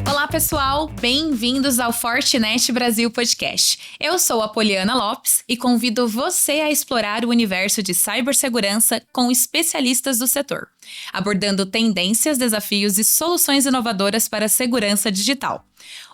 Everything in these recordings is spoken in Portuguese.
Olá, pessoal! Bem-vindos ao Fortinet Brasil Podcast. Eu sou a Poliana Lopes e convido você a explorar o universo de cibersegurança com especialistas do setor, abordando tendências, desafios e soluções inovadoras para a segurança digital.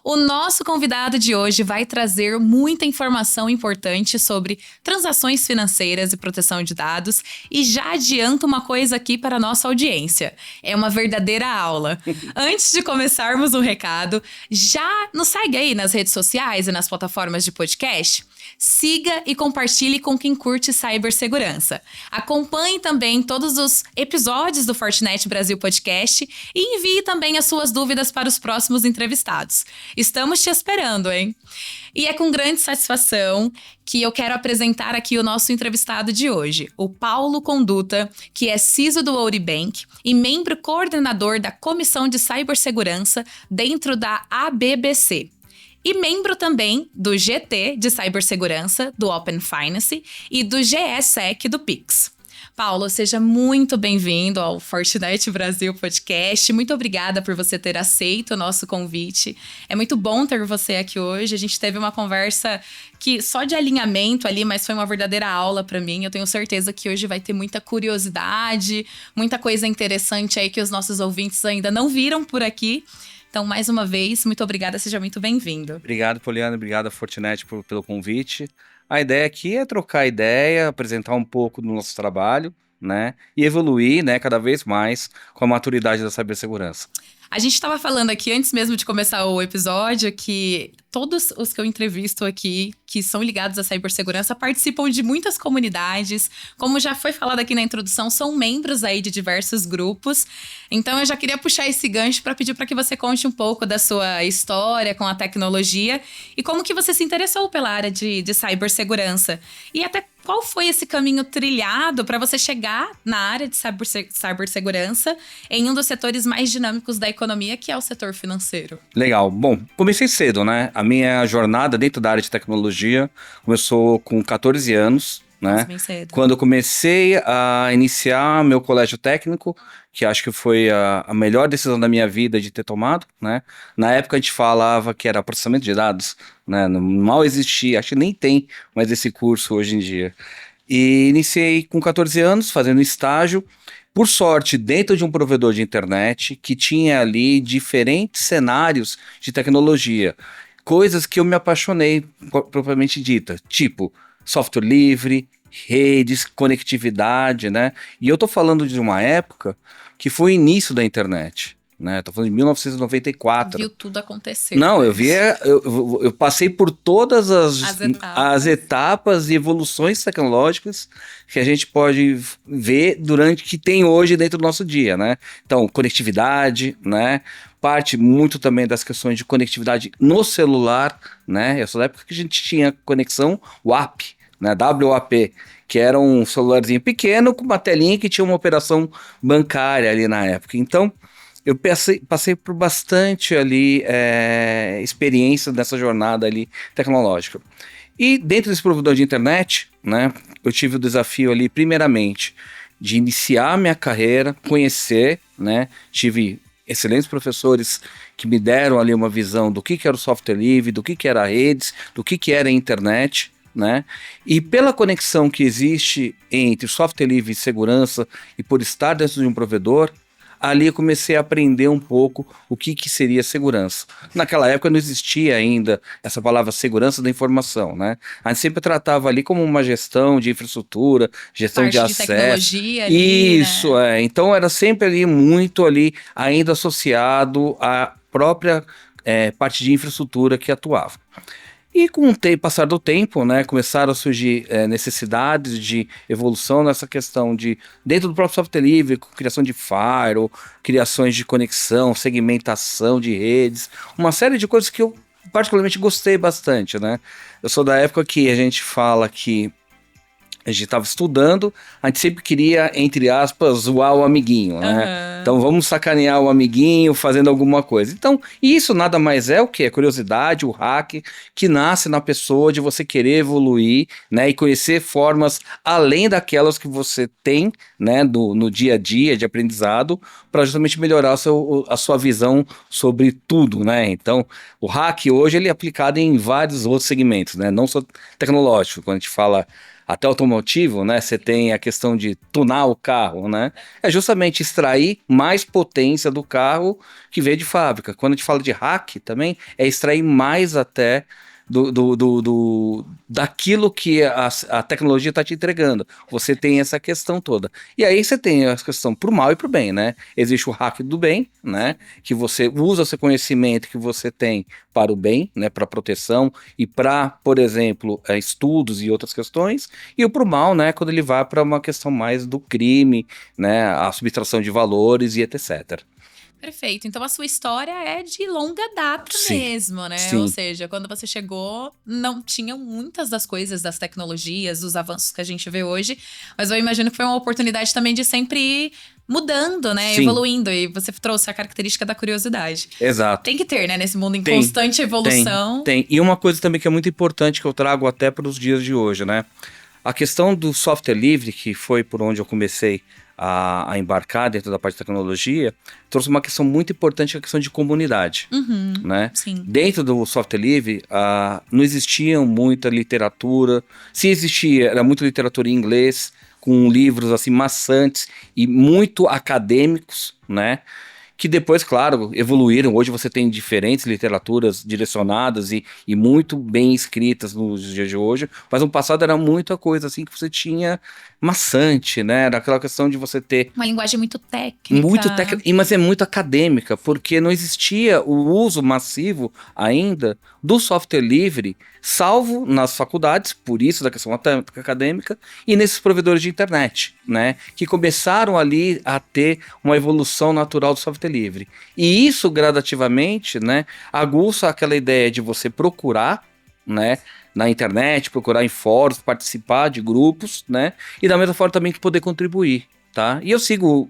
O nosso convidado de hoje vai trazer muita informação importante sobre transações financeiras e proteção de dados e já adianto uma coisa aqui para a nossa audiência. É uma verdadeira aula. Antes de começarmos o recado, já nos segue aí nas redes sociais e nas plataformas de podcast? Siga e compartilhe com quem curte cibersegurança. Acompanhe também todos os episódios do Fortinet Brasil Podcast e envie também as suas dúvidas para os próximos entrevistados. Estamos te esperando, hein? E é com grande satisfação que eu quero apresentar aqui o nosso entrevistado de hoje, o Paulo Conduta, que é CISO do Ouribank e membro coordenador da Comissão de Cibersegurança dentro da ABBC. E membro também do GT de Cibersegurança, do Open Finance, e do GSEC do Pix. Paulo, seja muito bem-vindo ao Fortinet Brasil Podcast. Muito obrigada por você ter aceito o nosso convite. É muito bom ter você aqui hoje. A gente teve uma conversa que só de alinhamento ali, mas foi uma verdadeira aula para mim. Eu tenho certeza que hoje vai ter muita curiosidade, muita coisa interessante aí que os nossos ouvintes ainda não viram por aqui. Então, mais uma vez, muito obrigada, seja muito bem-vindo. Obrigado, Poliana, obrigado, Fortinet, pelo convite. A ideia aqui é trocar ideia, apresentar um pouco do nosso trabalho, né? E evoluir, né, cada vez mais com a maturidade da cibersegurança. A gente estava falando aqui, antes mesmo de começar o episódio, que todos os que eu entrevisto aqui, que são ligados à cibersegurança, participam de muitas comunidades. Como já foi falado aqui na introdução, são membros aí de diversos grupos. Então, eu já queria puxar esse gancho para pedir para que você conte um pouco da sua história com a tecnologia e como que você se interessou pela área de cibersegurança. E até qual foi esse caminho trilhado para você chegar na área de cibersegurança em um dos setores mais dinâmicos da economia, que é o setor financeiro? Legal. Bom, comecei cedo, né? A minha jornada dentro da área de tecnologia começou com 14 anos, né? Bem cedo. Quando eu comecei a iniciar meu colégio técnico, que acho que foi a melhor decisão da minha vida de ter tomado, né? Na época a gente falava que era processamento de dados, né? Mal existia, acho que nem tem mais esse curso hoje em dia. E iniciei com 14 anos, fazendo estágio, por sorte, dentro de um provedor de internet que tinha ali diferentes cenários de tecnologia. Coisas que eu me apaixonei, propriamente dita, tipo software livre, redes, conectividade, né? E eu tô falando de uma época que foi o início da internet, né? Tô falando de 1994. Viu tudo acontecer. Não, eu passei por todas as etapas e evoluções tecnológicas que a gente pode ver que tem hoje dentro do nosso dia, né? Então, conectividade, né? Parte muito também das questões de conectividade no celular, né? Eu sou da época que a gente tinha conexão WAP, né? WAP, que era um celularzinho pequeno com uma telinha que tinha uma operação bancária ali na época. Então, eu passei por bastante ali experiência nessa jornada ali tecnológica. E dentro desse provedor de internet, né, eu tive o desafio ali, primeiramente, de iniciar minha carreira, conhecer, né, tive excelentes professores que me deram ali uma visão do que era o software livre, do que era redes, do que era a internet, né? E pela conexão que existe entre software livre e segurança e por estar dentro de um provedor, ali eu comecei a aprender um pouco o que seria segurança. Naquela época não existia ainda essa palavra segurança da informação, né? A gente sempre tratava ali como uma gestão de infraestrutura, gestão parte de acesso. Tecnologia ali, Isso, né? Então era sempre ali muito ali ainda associado à própria parte de infraestrutura que atuava. E com o passar do tempo, né, começaram a surgir necessidades de evolução nessa questão de, dentro do próprio software livre, criação de firewall, criações de conexão, segmentação de redes, uma série de coisas que eu particularmente gostei bastante, né? Eu sou da época que a gente fala que a gente estava estudando, a gente sempre queria, entre aspas, zoar o amiguinho, né? Então vamos sacanear o amiguinho fazendo alguma coisa. Então, isso nada mais é o que? A curiosidade, o hack, que nasce na pessoa de você querer evoluir, né? E conhecer formas além daquelas que você tem, né? No dia a dia de aprendizado, para justamente melhorar a sua visão sobre tudo, né? Então, o hack hoje ele é aplicado em vários outros segmentos, né? Não só tecnológico, quando a gente fala até automotivo, né? Você tem a questão de tunar o carro, né? É justamente extrair mais potência do carro que veio de fábrica. Quando a gente fala de hack também, é extrair mais até daquilo que a tecnologia está te entregando. Você tem essa questão toda. E aí você tem a questão pro mal e pro bem, né? Existe o hack do bem, né? Que você usa o seu conhecimento que você tem para o bem, né? Para proteção e para, por exemplo, estudos e outras questões. E o pro mal, né? Quando ele vai para uma questão mais do crime, né? A subtração de valores e etc. Perfeito. Então a sua história é de longa data mesmo, né? Sim. Ou seja, quando você chegou, não tinham muitas das coisas, das tecnologias, dos avanços que a gente vê hoje. Mas eu imagino que foi uma oportunidade também de sempre ir mudando, né? Sim. Evoluindo. E você trouxe a característica da curiosidade. Exato. Tem que ter, né? Nesse mundo em constante evolução. Tem. E uma coisa também que é muito importante, que eu trago até para os dias de hoje, né? A questão do software livre, que foi por onde eu comecei a embarcar dentro da parte de tecnologia, trouxe uma questão muito importante, que é a questão de comunidade, né? Sim. Dentro do software livre, não existia muita literatura. Se existia, era muita literatura em inglês, com livros assim maçantes e muito acadêmicos, né? Que depois, claro, evoluíram. Hoje você tem diferentes literaturas direcionadas e muito bem escritas nos dias de hoje, mas no passado era muita coisa assim que você tinha maçante, né? Era aquela questão de você ter uma linguagem muito técnica. Muito técnica, mas é muito acadêmica, porque não existia o uso massivo ainda do software livre, salvo nas faculdades, por isso da questão acadêmica, e nesses provedores de internet, né? Que começaram ali a ter uma evolução natural do software livre. E isso gradativamente, né, aguça aquela ideia de você procurar, né, na internet, procurar em fóruns, participar de grupos, né? E da mesma forma também que poder contribuir. Tá? E eu sigo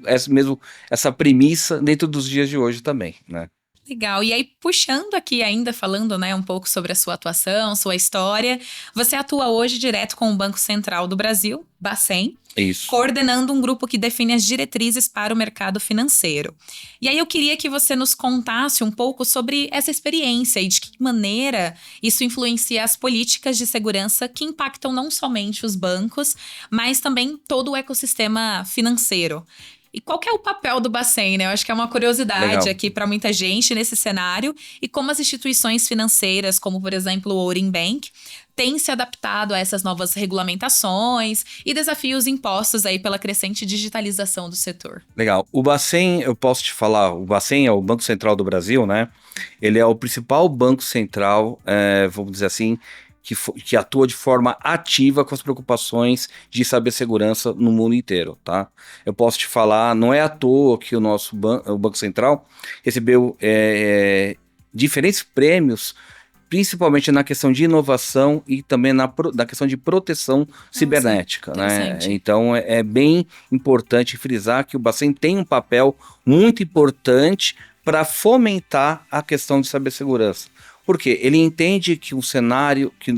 essa premissa dentro dos dias de hoje também, né? Legal. E aí, puxando aqui ainda, falando, né, um pouco sobre a sua atuação, sua história, você atua hoje direto com o Banco Central do Brasil, Bacen, Isso. Coordenando um grupo que define as diretrizes para o mercado financeiro. E aí eu queria que você nos contasse um pouco sobre essa experiência e de que maneira isso influencia as políticas de segurança que impactam não somente os bancos, mas também todo o ecossistema financeiro. E qual que é o papel do Bacen, né? Eu acho que é uma curiosidade aqui para muita gente nesse cenário. E como as instituições financeiras, como por exemplo o Orim Bank, têm se adaptado a essas novas regulamentações e desafios impostos aí pela crescente digitalização do setor. Legal. O Bacen, eu posso te falar, o Bacen é o Banco Central do Brasil, né? Ele é o principal banco central, vamos dizer assim, que atua de forma ativa com as preocupações de cibersegurança no mundo inteiro, tá? Eu posso te falar, não é à toa que o Banco Central recebeu diferentes prêmios, principalmente na questão de inovação e também na questão de proteção cibernética, né? Então é bem importante frisar que o Bacen tem um papel muito importante para fomentar a questão de cibersegurança. Porque ele entende que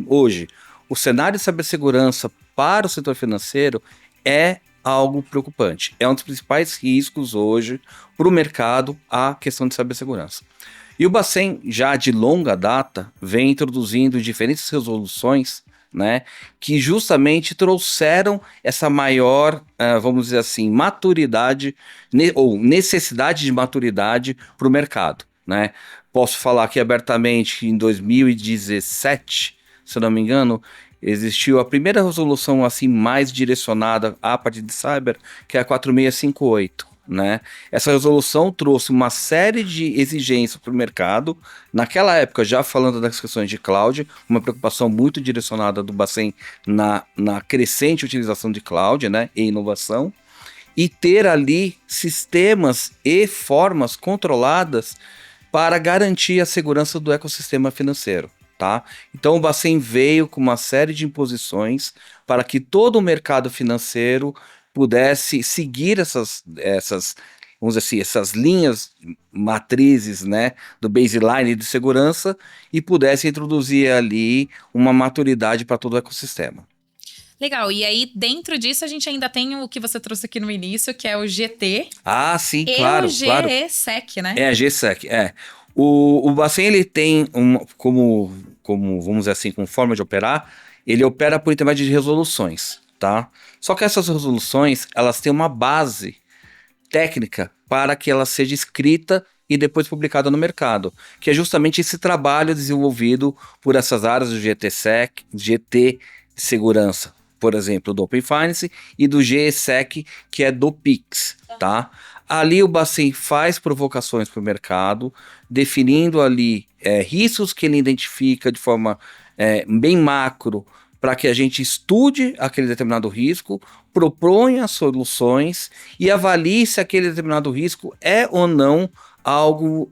hoje, o cenário de cibersegurança para o setor financeiro é algo preocupante. É um dos principais riscos hoje para o mercado a questão de cibersegurança. E o Bacen, já de longa data, vem introduzindo diferentes resoluções, né, que justamente trouxeram essa maior, vamos dizer assim, maturidade ou necessidade de maturidade para o mercado, né? Posso falar aqui abertamente que em 2017, se eu não me engano, existiu a primeira resolução assim mais direcionada à parte de cyber, que é a 4658. Né? Essa resolução trouxe uma série de exigências para o mercado. Naquela época, já falando das questões de cloud, uma preocupação muito direcionada do Bacen na crescente utilização de cloud, né, e inovação, e ter ali sistemas e formas controladas para garantir a segurança do ecossistema financeiro. tá? Então o Bacen veio com uma série de imposições para que todo o mercado financeiro pudesse seguir vamos dizer assim, essas linhas matrizes, né, do baseline de segurança e pudesse introduzir ali uma maturidade para todo o ecossistema. Legal, e aí dentro disso a gente ainda tem o que você trouxe aqui no início, que é o GT. Ah, sim, claro. E o GESEC, né? É, a GSEC, é. O Bacen, ele tem, como, vamos dizer assim, com forma de operar, ele opera por intermédio de resoluções, tá? Só que essas resoluções, elas têm uma base técnica para que ela seja escrita e depois publicada no mercado, que é justamente esse trabalho desenvolvido por essas áreas do GTSEC, GT Segurança, por exemplo, do Open Finance, e do GESEC, que é do Pix, tá? Ali o Bacen faz provocações para o mercado, definindo ali riscos que ele identifica de forma bem macro, para que a gente estude aquele determinado risco, proponha soluções e avalie se aquele determinado risco é ou não algo,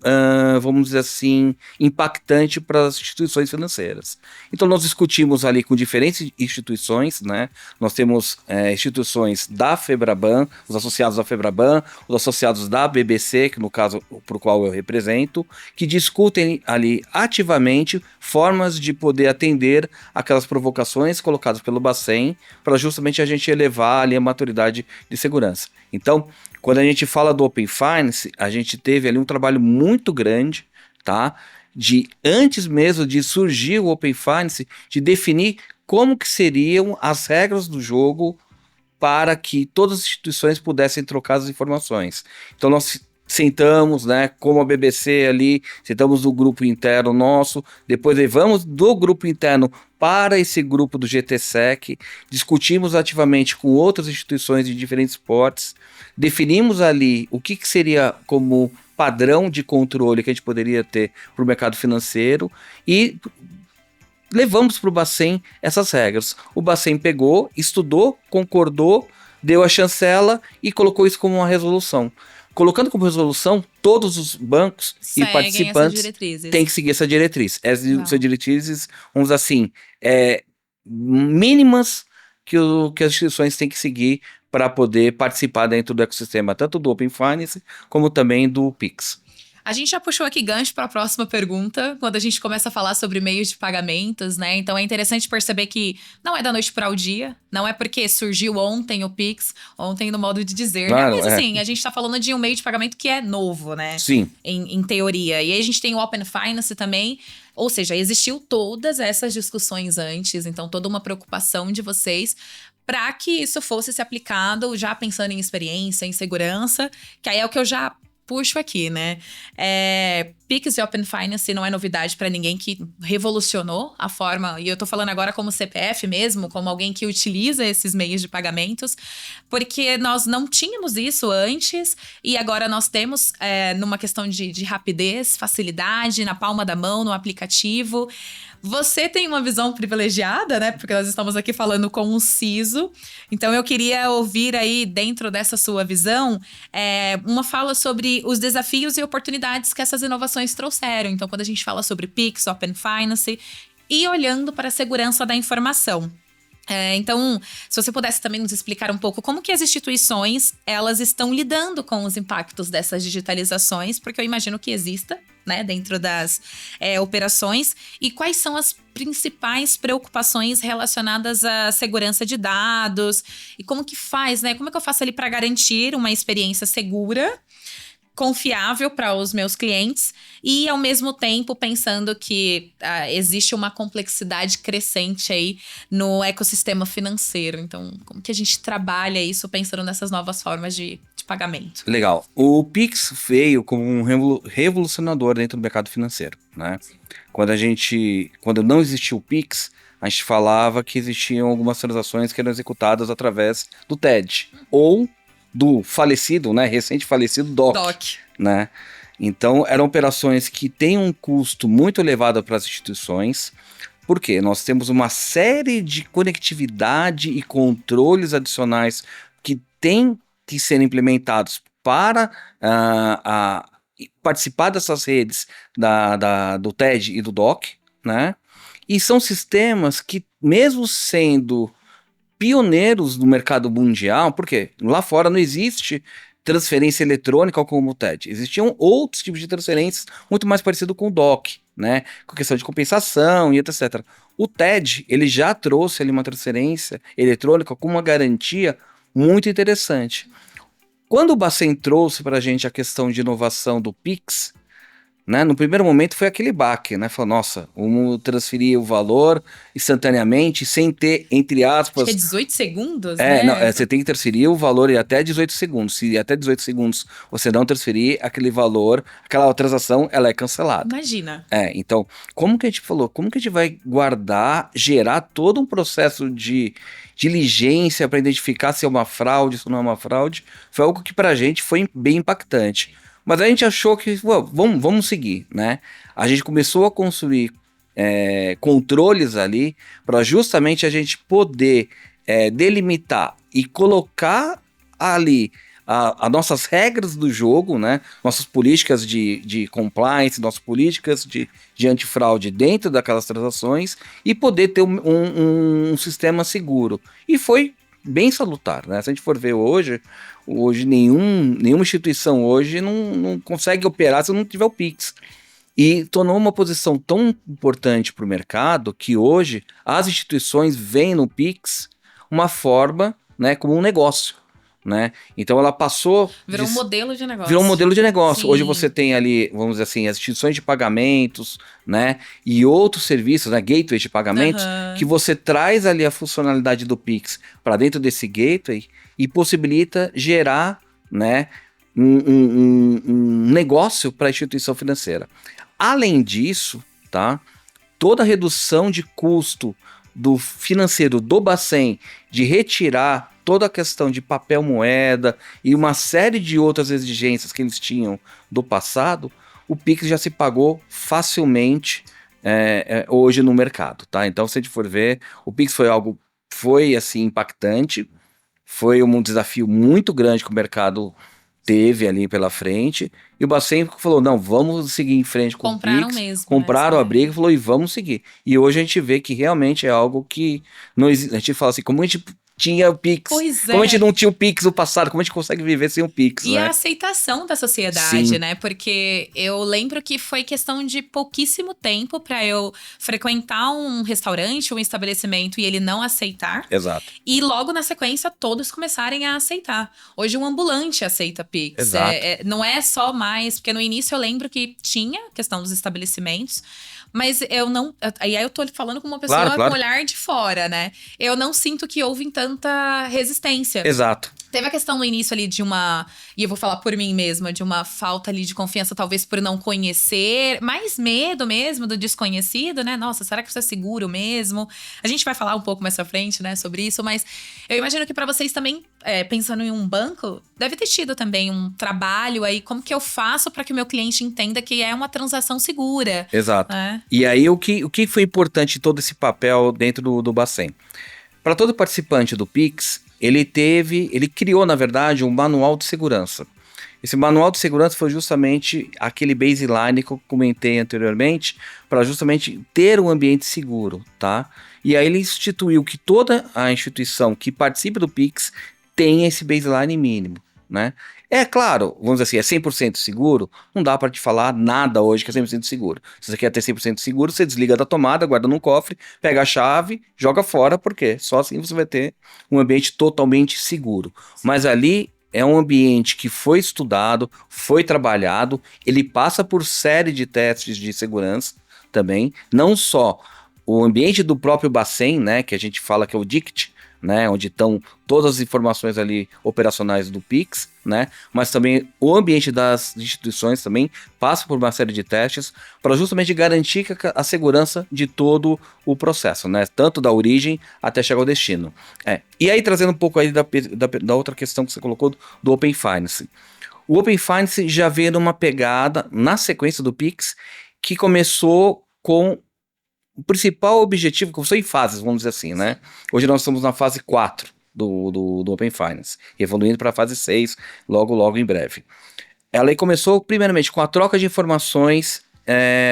vamos dizer assim, impactante para as instituições financeiras. Então nós discutimos ali com diferentes instituições, né? Nós temos instituições da FEBRABAN, os associados da FEBRABAN, os associados da BBC, que no caso para o qual eu represento, que discutem ali ativamente formas de poder atender aquelas provocações colocadas pelo Bacen para justamente a gente elevar ali a maturidade de segurança. Então, quando a gente fala do Open Finance, a gente teve ali um trabalho muito grande, tá? De antes mesmo de surgir o Open Finance, de definir como que seriam as regras do jogo para que todas as instituições pudessem trocar as informações. Então nós sentamos, né, como a BBC ali, sentamos no grupo interno nosso, depois levamos do grupo interno para esse grupo do GTSEC, discutimos ativamente com outras instituições de diferentes portes, definimos ali o que seria como padrão de controle que a gente poderia ter para o mercado financeiro e levamos para o Bacen essas regras. O Bacen pegou, estudou, concordou, deu a chancela e colocou isso como uma resolução. Colocando como resolução, todos os bancos e participantes têm que seguir essa diretriz. Essas diretrizes, vamos dizer assim, mínimas que as instituições têm que seguir para poder participar dentro do ecossistema, tanto do Open Finance como também do Pix. A gente já puxou aqui gancho para a próxima pergunta, quando a gente começa a falar sobre meios de pagamentos, né? Então é interessante perceber que não é da noite para o dia, não é porque surgiu ontem o Pix, ontem no modo de dizer, claro, né? Mas assim, a gente está falando de um meio de pagamento que é novo, né? Sim. Em teoria. E aí a gente tem o Open Finance também, ou seja, existiu todas essas discussões antes, então toda uma preocupação de vocês para que isso fosse se aplicado, já pensando em experiência, em segurança, que aí é o que eu já puxo aqui, né? Pix e Open Finance não é novidade para ninguém, que revolucionou a forma, e eu tô falando agora como CPF mesmo, como alguém que utiliza esses meios de pagamentos, porque nós não tínhamos isso antes e agora nós temos numa questão de rapidez, facilidade, na palma da mão, no aplicativo. Você tem uma visão privilegiada, né? Porque nós estamos aqui falando com um CISO. Então, eu queria ouvir aí, dentro dessa sua visão, uma fala sobre os desafios e oportunidades que essas inovações trouxeram. Então, quando a gente fala sobre Pix, Open Finance e olhando para a segurança da informação. Então, se você pudesse também nos explicar um pouco como que as instituições, elas estão lidando com os impactos dessas digitalizações, porque eu imagino que exista, né, dentro das operações, e quais são as principais preocupações relacionadas à segurança de dados, e como que faz, né, como é que eu faço ali para garantir uma experiência segura, confiável para os meus clientes e, ao mesmo tempo, pensando que existe uma complexidade crescente aí no ecossistema financeiro. Então, como que a gente trabalha isso pensando nessas novas formas de pagamento? Legal. O Pix veio como um revolucionador dentro do mercado financeiro, né? Quando não existia o Pix, a gente falava que existiam algumas transações que eram executadas através do TED ou do falecido, né, recente falecido DOC. Né? Então, eram operações que têm um custo muito elevado para as instituições, porque nós temos uma série de conectividade e controles adicionais que têm que ser implementados para participar dessas redes do TED e do DOC, né? E são sistemas que, mesmo sendo pioneiros no mercado mundial, porque lá fora não existe transferência eletrônica como o TED. Existiam outros tipos de transferências muito mais parecido com o DOC, né? Com questão de compensação e etc. O TED, ele já trouxe ali uma transferência eletrônica com uma garantia muito interessante. Quando o Bacen trouxe para a gente a questão de inovação do Pix, né, no primeiro momento foi aquele baque, né? Falou, nossa, vamos transferir o valor instantaneamente, sem ter, entre aspas... Acho que é 18 segundos, né? Não, você tem que transferir o valor em até 18 segundos. Se até 18 segundos você não transferir aquele valor, aquela transação, ela é cancelada. Imagina. Então, como que a gente falou? Como que a gente vai guardar, gerar todo um processo de diligência para identificar se é uma fraude, se não é uma fraude? Foi algo que pra gente foi bem impactante. Mas a gente achou que, vamos seguir, né? A gente começou a construir controles ali para justamente a gente poder delimitar e colocar ali as nossas regras do jogo, né? Nossas políticas de compliance, nossas políticas de antifraude dentro daquelas transações e poder ter um sistema seguro. E foi bem salutar, né? Se a gente for ver hoje nenhuma instituição hoje não consegue operar se não tiver o Pix. E tornou uma posição tão importante para o mercado que hoje as instituições veem no Pix uma forma, né, como um negócio. Né? Então ela passou... Virou um modelo de negócio. Virou um modelo de negócio. Sim. Hoje você tem ali, vamos dizer assim, as instituições de pagamentos, né? E outros serviços, né? Gateways de pagamentos, que você traz ali a funcionalidade do Pix para dentro desse gateway e possibilita gerar, né, um negócio para a instituição financeira. Além disso, tá? Toda a redução de custo do financeiro do Bacen de retirar toda a questão de papel moeda e uma série de outras exigências que eles tinham do passado, o Pix já se pagou facilmente hoje no mercado, tá? Então, se a gente for ver, o Pix foi assim impactante, foi um desafio muito grande que o mercado teve ali pela frente, e o Bacen falou, não, vamos seguir em frente com o Pix. Compraram a briga e falou, e vamos seguir. E hoje a gente vê que realmente é algo que não existe. A gente fala assim, como a gente tinha o Pix, como a gente não tinha o Pix no passado, como a gente consegue viver sem o Pix, e né? a aceitação da sociedade, né? Porque eu lembro que foi questão de pouquíssimo tempo para eu frequentar um restaurante, um estabelecimento e ele não aceitar. Exato. E logo na sequência todos começarem a aceitar. Hoje um ambulante aceita Pix. Exato. Não é só mais, porque no início eu lembro que tinha questão dos estabelecimentos, mas eu não... Aí eu tô falando com uma pessoa claro. com olhar de fora, né? Eu não sinto que houve tanta resistência. Exato. Teve a questão no início ali de uma... E eu vou falar por mim mesma, de uma falta ali de confiança, talvez por não conhecer. Mais medo mesmo do desconhecido, né? Nossa, será que isso é seguro mesmo? A gente vai falar um pouco mais pra frente, né, sobre isso. Mas eu imagino que pra vocês também, pensando em um banco, deve ter tido também um trabalho aí. Como que eu faço pra que o meu cliente entenda que é uma transação segura? Exato. E aí, o que foi importante em todo esse papel dentro do Bacen? Para todo participante do Pix, ele criou, na verdade, um manual de segurança. Esse manual de segurança foi justamente aquele baseline que eu comentei anteriormente, para justamente ter um ambiente seguro, tá? E aí ele instituiu que toda a instituição que participe do Pix tenha esse baseline mínimo, né? É claro, vamos dizer assim, é 100% seguro? Não dá para te falar nada hoje que é 100% seguro. Se você quer ter 100% seguro, você desliga da tomada, guarda num cofre, pega a chave, joga fora, porque só assim você vai ter um ambiente totalmente seguro. Mas ali é um ambiente que foi estudado, foi trabalhado, ele passa por série de testes de segurança também, não só o ambiente do próprio Bacen, né, que a gente fala que é o DICT, né, onde estão todas as informações ali operacionais do Pix, né, mas também o ambiente das instituições também passa por uma série de testes para justamente garantir a segurança de todo o processo, né, tanto da origem até chegar ao destino. E aí, trazendo um pouco aí da outra questão que você colocou, do Open Finance. O Open Finance já veio numa pegada, na sequência do Pix, que começou com o principal objetivo, que começou em fases, vamos dizer assim, né? Hoje nós estamos na fase 4 do Open Finance, evoluindo para a fase 6, logo em breve. Ela aí começou, primeiramente, com a troca de informações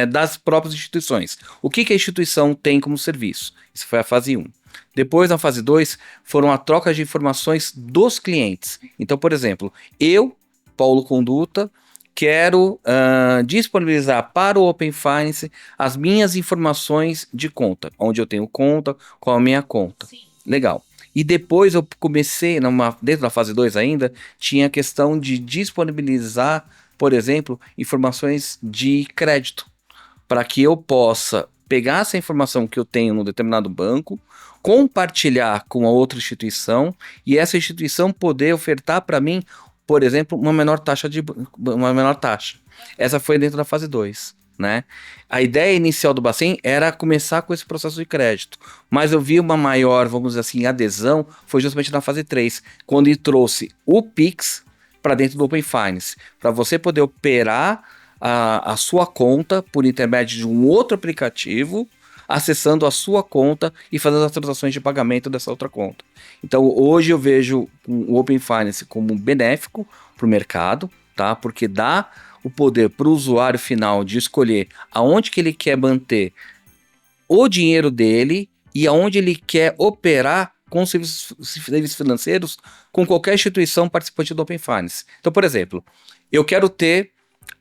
das próprias instituições. O que a instituição tem como serviço? Isso foi a fase 1. Depois, na fase 2, foram a troca de informações dos clientes. Então, por exemplo, eu, Paulo Conduta, quero disponibilizar para o Open Finance as minhas informações de conta, onde eu tenho conta, qual a minha conta. Sim. Legal. E depois eu comecei, dentro da fase 2 ainda, tinha a questão de disponibilizar, por exemplo, informações de crédito, para que eu possa pegar essa informação que eu tenho num determinado banco, compartilhar com a outra instituição e essa instituição poder ofertar para mim, por exemplo, uma menor taxa. Essa foi dentro da fase 2. Né? A ideia inicial do Bacen era começar com esse processo de crédito, mas eu vi uma maior, vamos dizer assim, adesão, foi justamente na fase 3, quando ele trouxe o Pix para dentro do Open Finance, para você poder operar a sua conta por intermédio de um outro aplicativo, acessando a sua conta e fazendo as transações de pagamento dessa outra conta. Então hoje eu vejo o Open Finance como benéfico para o mercado, tá? Porque dá o poder para o usuário final de escolher aonde que ele quer manter o dinheiro dele e aonde ele quer operar com serviços financeiros com qualquer instituição participante do Open Finance. Então, por exemplo, eu quero ter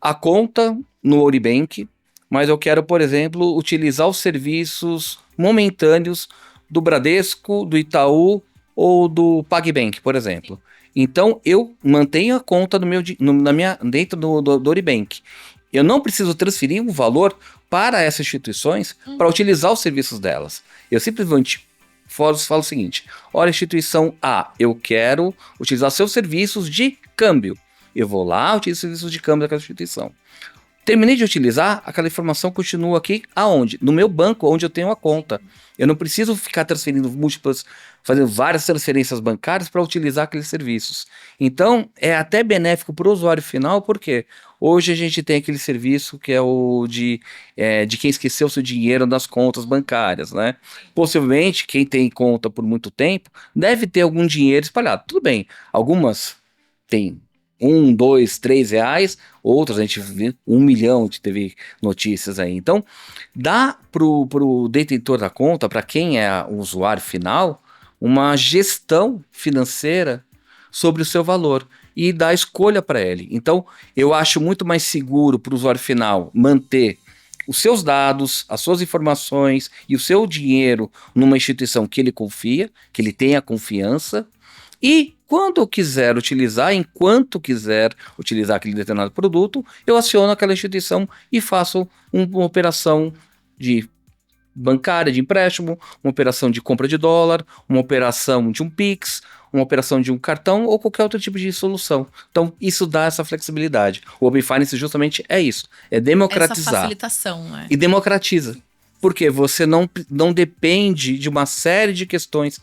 a conta no Oribank, mas eu quero, por exemplo, utilizar os serviços momentâneos do Bradesco, do Itaú ou do PagBank, por exemplo. Então, eu mantenho a conta dentro do Oribank. Eu não preciso transferir um valor para essas instituições para utilizar os serviços delas. Eu simplesmente falo o seguinte: olha, instituição A, eu quero utilizar seus serviços de câmbio. Eu vou lá, utilizo os serviços de câmbio daquela instituição. Terminei de utilizar, aquela informação continua aqui aonde? No meu banco, onde eu tenho a conta. Eu não preciso ficar transferindo fazendo várias transferências bancárias para utilizar aqueles serviços. Então, é até benéfico para o usuário final, porque hoje a gente tem aquele serviço que é o de quem esqueceu seu dinheiro nas contas bancárias, né? Possivelmente, quem tem conta por muito tempo, deve ter algum dinheiro espalhado. Tudo bem, algumas têm 1, 2, 3 reais, outras a gente vê 1 milhão, teve notícias aí. Então, dá pro detentor da conta, para quem é o usuário final, uma gestão financeira sobre o seu valor e dá escolha para ele. Então, eu acho muito mais seguro para o usuário final manter os seus dados, as suas informações e o seu dinheiro numa instituição que ele confia, que ele tenha confiança. E quando eu quiser utilizar, enquanto quiser utilizar aquele determinado produto, eu aciono aquela instituição e faço uma operação de bancária, de empréstimo, uma operação de compra de dólar, uma operação de um Pix, uma operação de um cartão ou qualquer outro tipo de solução. Então, isso dá essa flexibilidade. O Open Finance justamente é isso, é democratizar. Essa facilitação, né? E democratiza. Porque você não depende de uma série de questões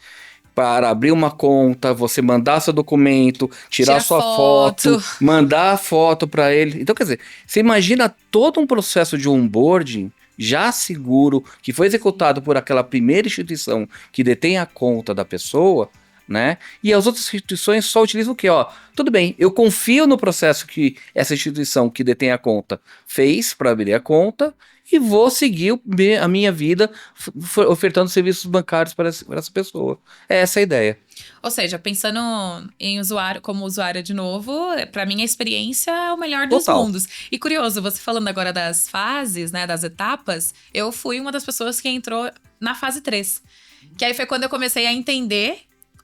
para abrir uma conta, você mandar seu documento, tirar sua foto, mandar a foto para ele. Então, quer dizer, você imagina todo um processo de onboarding já seguro, que foi executado por aquela primeira instituição que detém a conta da pessoa, né? E as outras instituições só utilizam o quê? Ó, tudo bem, eu confio no processo que essa instituição que detém a conta fez para abrir a conta e vou seguir a minha vida ofertando serviços bancários para essa pessoa. É essa a ideia. Ou seja, pensando em usuário, como usuária de novo, para mim a experiência é o melhor dos mundos. E curioso, você falando agora das fases, né, das etapas, eu fui uma das pessoas que entrou na fase 3. Que aí foi quando eu comecei a entender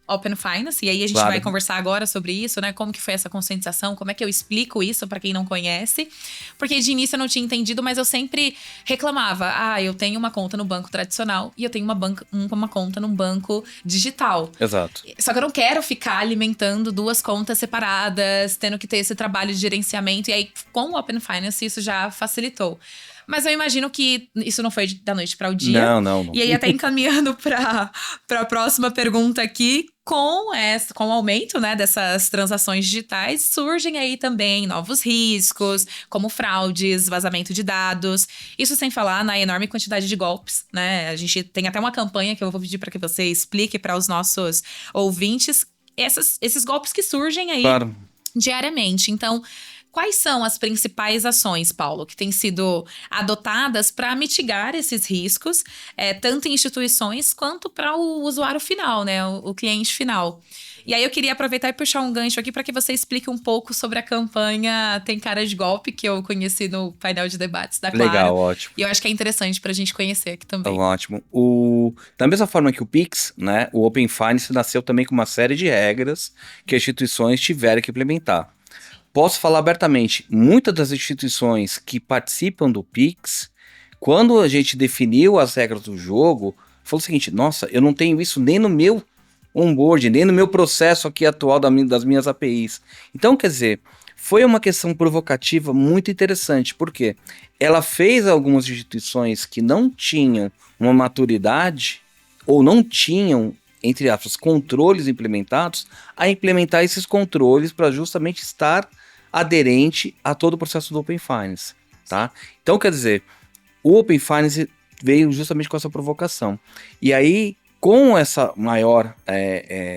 Open Finance, e aí a gente vai conversar agora sobre isso, né? Como que foi essa conscientização, como é que eu explico isso para quem não conhece. Porque de início eu não tinha entendido, mas eu sempre reclamava. Eu tenho uma conta no banco tradicional e eu tenho uma conta num banco digital. Exato. Só que eu não quero ficar alimentando duas contas separadas, tendo que ter esse trabalho de gerenciamento. E aí, com o Open Finance, isso já facilitou. Mas eu imagino que isso não foi da noite para o dia. Não. E aí, até encaminhando para a próxima pergunta aqui, com o aumento, né, dessas transações digitais, surgem aí também novos riscos, como fraudes, vazamento de dados. Isso sem falar na enorme quantidade de golpes, né? A gente tem até uma campanha que eu vou pedir para que você explique para os nossos ouvintes esses golpes que surgem aí diariamente. Então, quais são as principais ações, Paulo, que têm sido adotadas para mitigar esses riscos, tanto em instituições quanto para o usuário final, né, o cliente final? E aí eu queria aproveitar e puxar um gancho aqui para que você explique um pouco sobre a campanha Tem Cara de Golpe, que eu conheci no painel de debates da Claro. Legal, ótimo. E eu acho que é interessante para a gente conhecer aqui também. Ótimo. Da mesma forma que o Pix, né, o Open Finance nasceu também com uma série de regras que as instituições tiveram que implementar. Posso falar abertamente, muitas das instituições que participam do Pix, quando a gente definiu as regras do jogo, falou o seguinte: nossa, eu não tenho isso nem no meu onboard, nem no meu processo aqui atual das minhas APIs. Então, quer dizer, foi uma questão provocativa muito interessante, porque ela fez algumas instituições que não tinham uma maturidade ou não tinham, entre aspas, controles implementados, a implementar esses controles para justamente estar aderente a todo o processo do Open Finance, tá? Então, quer dizer, o Open Finance veio justamente com essa provocação. E aí, com essa maior,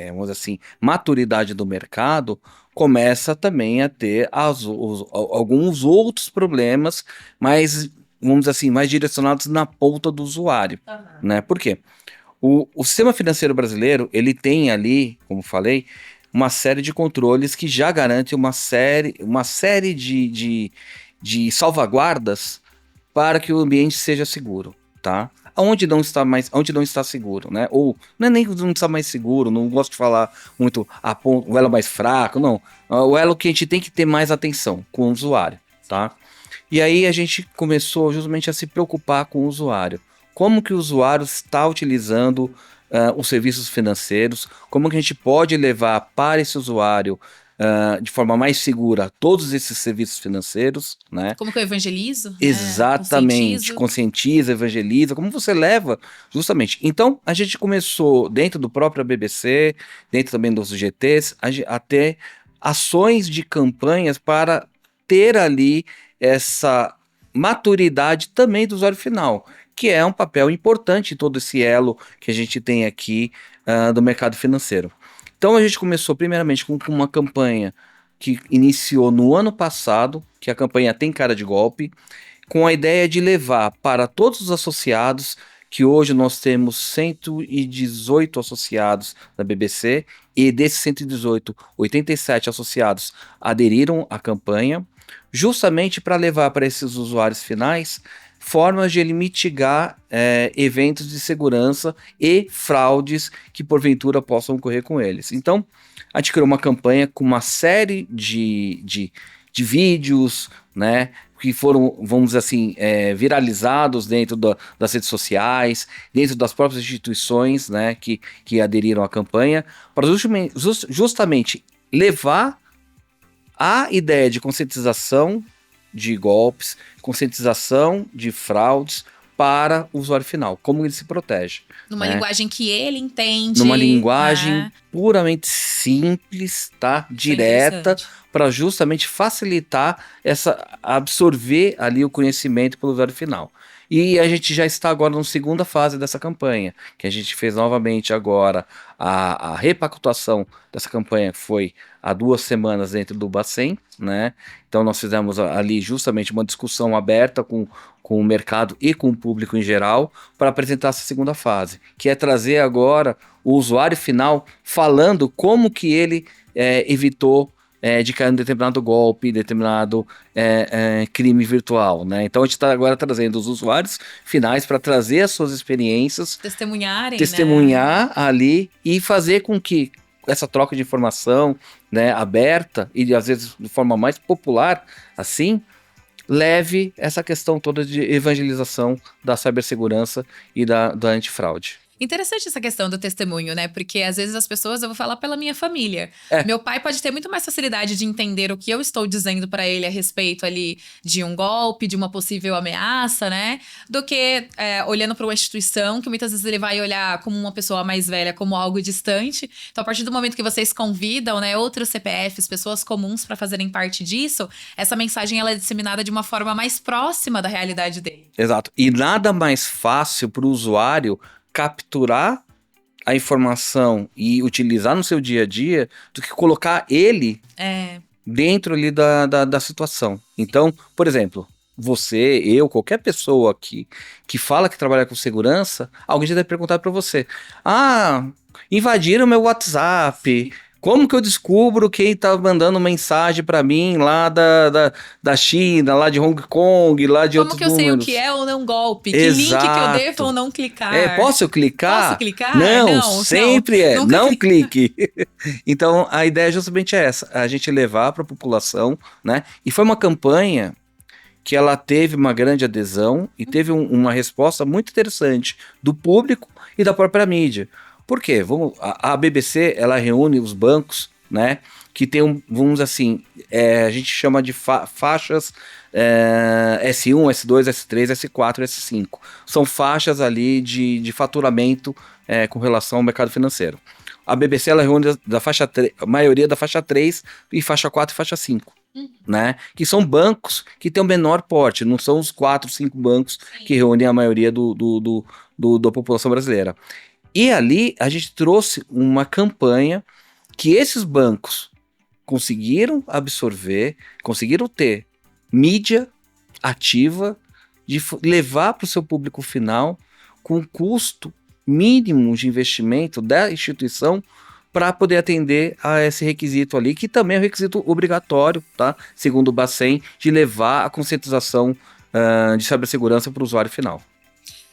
vamos dizer assim, maturidade do mercado, começa também a ter alguns outros problemas, mais, vamos dizer assim, mais direcionados na ponta do usuário, né? Por quê? O sistema financeiro brasileiro, ele tem ali, como falei, uma série de controles que já garante uma série de salvaguardas para que o ambiente seja seguro, tá? Onde não está seguro, né? Ou não é nem que não está mais seguro, não gosto de falar muito o elo mais fraco, não. O elo que a gente tem que ter mais atenção com o usuário, tá? E aí a gente começou justamente a se preocupar com o usuário. Como que o usuário está utilizando os serviços financeiros, como que a gente pode levar para esse usuário de forma mais segura todos esses serviços financeiros, né? Como que eu evangelizo? Exatamente, conscientiza, evangeliza, como você leva, justamente. Então, a gente começou, dentro do próprio BBC, dentro também dos GTs, a ter ações de campanhas para ter ali essa maturidade também do usuário final, que é um papel importante em todo esse elo que a gente tem aqui do mercado financeiro. Então a gente começou primeiramente com uma campanha que iniciou no ano passado, que a campanha Tem Cara de Golpe, com a ideia de levar para todos os associados, que hoje nós temos 118 associados da BBC, e desses 118, 87 associados aderiram à campanha, justamente para levar para esses usuários finais formas de ele mitigar eventos de segurança e fraudes que porventura possam ocorrer com eles. Então, a gente criou uma campanha com uma série de vídeos, né, que foram, vamos dizer assim, viralizados dentro das redes sociais, dentro das próprias instituições, né, que aderiram à campanha, para justamente levar a ideia de conscientização de golpes, conscientização de fraudes para o usuário final, como ele se protege. Numa linguagem que ele entende. Numa linguagem puramente simples, tá? Direta, para justamente facilitar absorver ali o conhecimento pelo usuário final. E a gente já está agora na segunda fase dessa campanha, que a gente fez novamente agora a repactuação dessa campanha, que foi há 2 semanas dentro do Bacen, né? Então nós fizemos ali justamente uma discussão aberta com o mercado e com o público em geral para apresentar essa segunda fase, que é trazer agora o usuário final falando como que ele evitou de cair em determinado golpe, determinado crime virtual, né? Então a gente está agora trazendo os usuários finais para trazer as suas experiências, testemunhar ali e fazer com que essa troca de informação, né, aberta e às vezes de forma mais popular, assim, leve essa questão toda de evangelização da cibersegurança e da antifraude. Interessante essa questão do testemunho, né? Porque às vezes as pessoas, eu vou falar pela minha família. Meu pai pode ter muito mais facilidade de entender o que eu estou dizendo para ele a respeito ali de um golpe, de uma possível ameaça, né? Do que olhando para uma instituição que muitas vezes ele vai olhar como uma pessoa mais velha, como algo distante. Então, a partir do momento que vocês convidam, né, outros CPFs, pessoas comuns para fazerem parte disso, essa mensagem ela é disseminada de uma forma mais próxima da realidade dele. Exato. E nada mais fácil para o usuário capturar a informação e utilizar no seu dia a dia do que colocar ele dentro ali da situação. Então, por exemplo, você, eu, qualquer pessoa que fala que trabalha com segurança, alguém já deve perguntar para você: invadiram meu WhatsApp. Como que eu descubro quem tá mandando mensagem para mim lá da China, lá de Hong Kong, lá de Como outros que eu sei o números? que é ou não golpe? Que link que eu devo ou Exato. não clicar? Posso eu clicar? Posso clicar? Não, Não, sempre não, nunca não clique. Então, a ideia é justamente essa, a gente levar para a população, né? E foi uma campanha que ela teve uma grande adesão e teve uma resposta muito interessante do público e da própria mídia. Por quê? A BBC, ela reúne os bancos, né? Que tem vamos assim, a gente chama de faixas S1, S2, S3, S4, S5. São faixas ali de faturamento com relação ao mercado financeiro. A BBC, ela reúne a maioria da faixa 3 e faixa 4 e faixa 5. Né? Que são bancos que têm o menor porte, não são os 4, 5 bancos que reúnem a maioria da população brasileira. E ali a gente trouxe uma campanha que esses bancos conseguiram absorver, conseguiram ter mídia ativa de levar para o seu público final com custo mínimo de investimento da instituição para poder atender a esse requisito ali, que também é um requisito obrigatório, tá? Segundo o Bacen, de levar a conscientização de cibersegurança para o usuário final.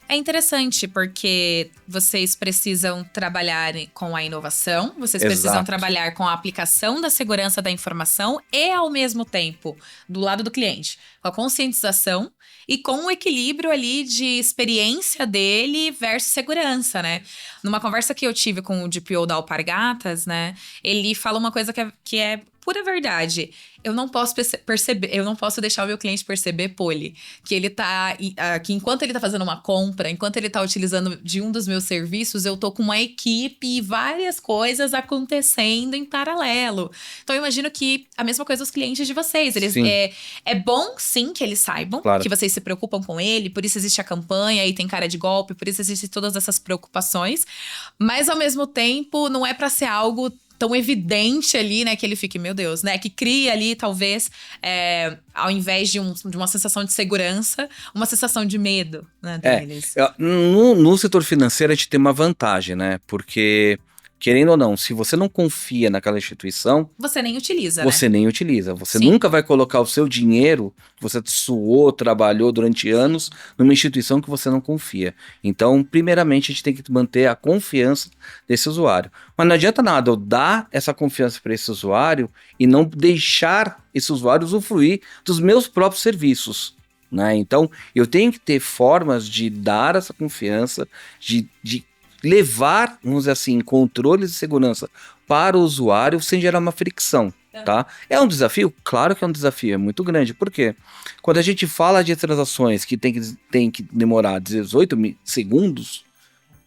É interessante porque vocês precisam trabalhar com a inovação, vocês precisam trabalhar com a aplicação da segurança da informação e, ao mesmo tempo, do lado do cliente, com a conscientização e com o equilíbrio ali de experiência dele versus segurança, né? Numa conversa que eu tive com o DPO da Alpargatas, né? Ele fala uma coisa que é pura verdade. Eu não posso perceber, eu não posso deixar o meu cliente perceber, Poli, que ele tá, que enquanto ele tá fazendo uma compra, enquanto ele tá utilizando de um dos meus serviços, eu tô com uma equipe e várias coisas acontecendo em paralelo. Então eu imagino que a mesma coisa os clientes de vocês. Eles, é bom, sim, que eles saibam que vocês se preocupam com ele, por isso existe a campanha e tem cara de golpe, por isso existem todas essas preocupações, mas ao mesmo tempo não é para ser algo tão evidente ali, né, que ele fique, meu Deus, né, que cria ali, talvez, ao invés de uma sensação de segurança, uma sensação de medo, né, deles. No setor financeiro a gente tem uma vantagem, né, porque, querendo ou não, se você não confia naquela instituição... Você nem utiliza, Você nem utiliza. Você nunca vai colocar o seu dinheiro, que você suou, trabalhou durante anos, numa instituição que você não confia. Então, primeiramente, a gente tem que manter a confiança desse usuário. Mas não adianta nada eu dar essa confiança para esse usuário e não deixar esse usuário usufruir dos meus próprios serviços. Né? Então, eu tenho que ter formas de dar essa confiança, de levar, vamos dizer assim, controles de segurança para o usuário sem gerar uma fricção, tá? É um desafio? Claro que é um desafio, é muito grande. Por quê? Quando a gente fala de transações que tem que demorar 18 segundos,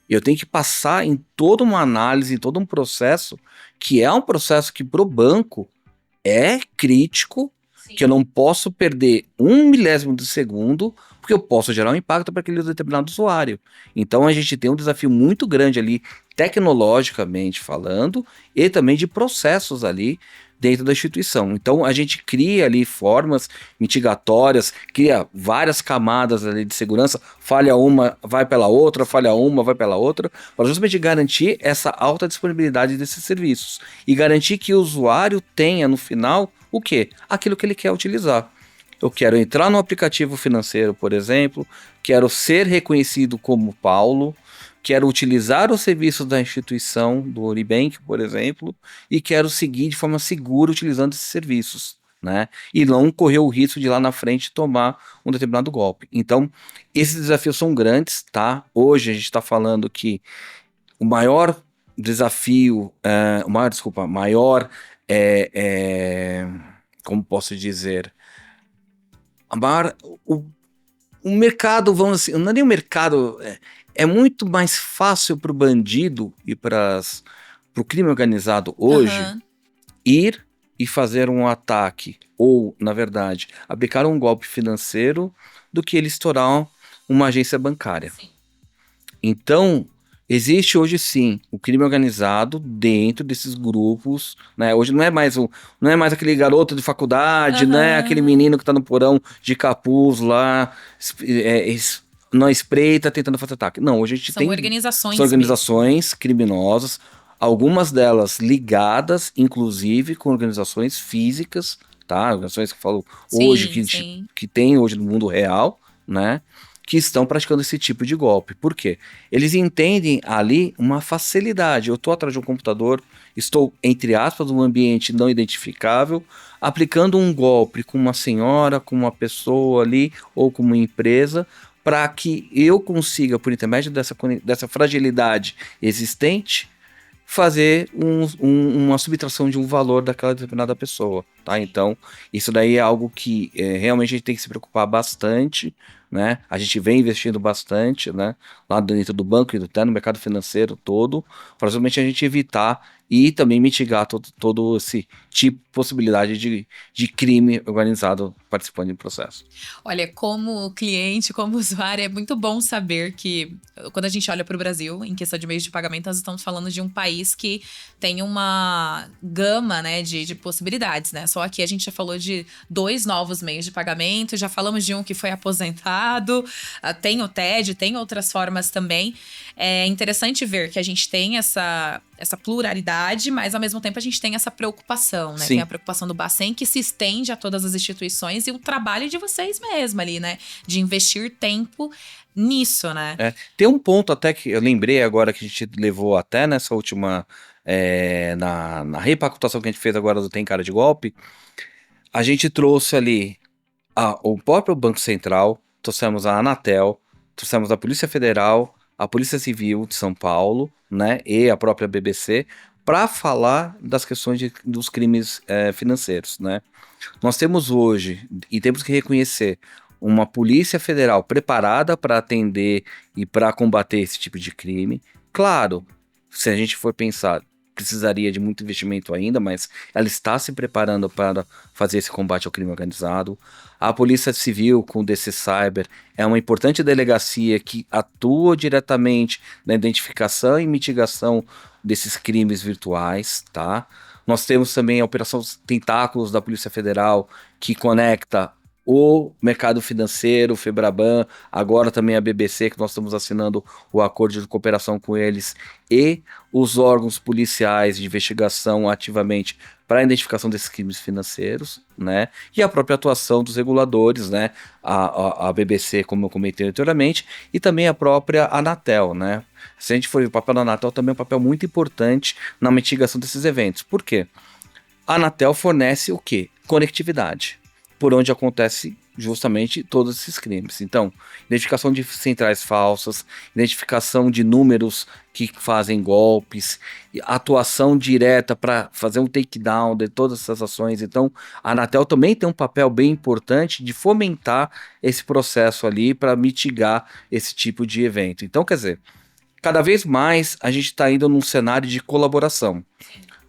eu tenho que passar em toda uma análise, em todo um processo, que é um processo que para o banco é crítico, que eu não posso perder 1 milésimo de segundo, porque eu posso gerar um impacto para aquele determinado usuário. Então a gente tem um desafio muito grande ali, tecnologicamente falando, e também de processos ali dentro da instituição. Então a gente cria ali formas mitigatórias, cria várias camadas ali de segurança, falha uma, vai pela outra, falha uma, vai pela outra, para justamente garantir essa alta disponibilidade desses serviços e garantir que o usuário tenha no final o quê? Aquilo que ele quer utilizar. Eu quero entrar no aplicativo financeiro, por exemplo, quero ser reconhecido como Paulo, quero utilizar os serviços da instituição, do Unibank, por exemplo, e quero seguir de forma segura utilizando esses serviços, né? E não correr o risco de lá na frente tomar um determinado golpe. Então, esses desafios são grandes, tá? Hoje a gente está falando que o maior desafio, como posso dizer, o mercado, vamos assim, não é nem o mercado, é muito mais fácil para o bandido e para o crime organizado hoje ir e fazer um ataque ou, na verdade, aplicar um golpe financeiro do que ele estourar uma agência bancária. Sim. Então, Existe hoje sim o crime organizado dentro desses grupos, né? Hoje não é mais aquele garoto de faculdade, né? Aquele menino que tá no porão de capuz lá, na espreita tentando fazer ataque. Não, hoje a gente tem organizações criminosas, algumas delas ligadas, inclusive, com organizações físicas, tá? Organizações que falam hoje que tem hoje no mundo real, né? Que estão praticando esse tipo de golpe. Por quê? Eles entendem ali uma facilidade. Eu estou atrás de um computador, estou, entre aspas, num ambiente não identificável, aplicando um golpe com uma senhora, com uma pessoa ali, ou com uma empresa, para que eu consiga, por intermédio dessa fragilidade existente, fazer uma subtração de um valor daquela determinada pessoa, tá? Então, isso daí é algo que realmente a gente tem que se preocupar bastante, né? A gente vem investindo bastante, né? Lá dentro do banco e até no mercado financeiro todo, para justamente a gente evitar e também mitigar todo esse tipo de possibilidade de crime organizado participando do processo. Olha, como cliente, como usuário, é muito bom saber que quando a gente olha para o Brasil, em questão de meios de pagamento, nós estamos falando de um país que tem uma gama, né, de possibilidades, né? Só aqui a gente já falou de 2 novos meios de pagamento, já falamos de um que foi aposentado, tem o TED, tem outras formas também. É interessante ver que a gente tem essa pluralidade, mas ao mesmo tempo a gente tem essa preocupação, né? Sim. Tem a preocupação do Bacen que se estende a todas as instituições e o trabalho de vocês mesmo ali, né? De investir tempo nisso, né? Tem um ponto até que eu lembrei agora que a gente levou até nessa última, na repactuação que a gente fez agora do Tem Cara de Golpe, a gente trouxe ali o próprio Banco Central, trouxemos a Anatel, trouxemos a Polícia Federal, a Polícia Civil de São Paulo, né, e a própria BBC, para falar das questões dos crimes financeiros, né. Nós temos hoje, e temos que reconhecer, uma Polícia Federal preparada para atender e para combater esse tipo de crime. Claro, se a gente for pensar, precisaria de muito investimento ainda, mas ela está se preparando para fazer esse combate ao crime organizado. A Polícia Civil, com o DC Cyber, é uma importante delegacia que atua diretamente na identificação e mitigação desses crimes virtuais, tá? Nós temos também a Operação Tentáculos da Polícia Federal, que conecta o mercado financeiro, o Febraban, agora também a BBC, que nós estamos assinando o acordo de cooperação com eles, e os órgãos policiais de investigação ativamente para a identificação desses crimes financeiros, né? E a própria atuação dos reguladores, né? A BBC, como eu comentei anteriormente, e também a própria Anatel, né? Se a gente for ver o papel da Anatel, também é um papel muito importante na mitigação desses eventos. Por quê? A Anatel fornece o quê? Conectividade, por onde acontece justamente todos esses crimes. Então, identificação de centrais falsas, identificação de números que fazem golpes, atuação direta para fazer um takedown de todas essas ações. Então, a Anatel também tem um papel bem importante de fomentar esse processo ali para mitigar esse tipo de evento. Então, quer dizer, cada vez mais a gente está indo num cenário de colaboração,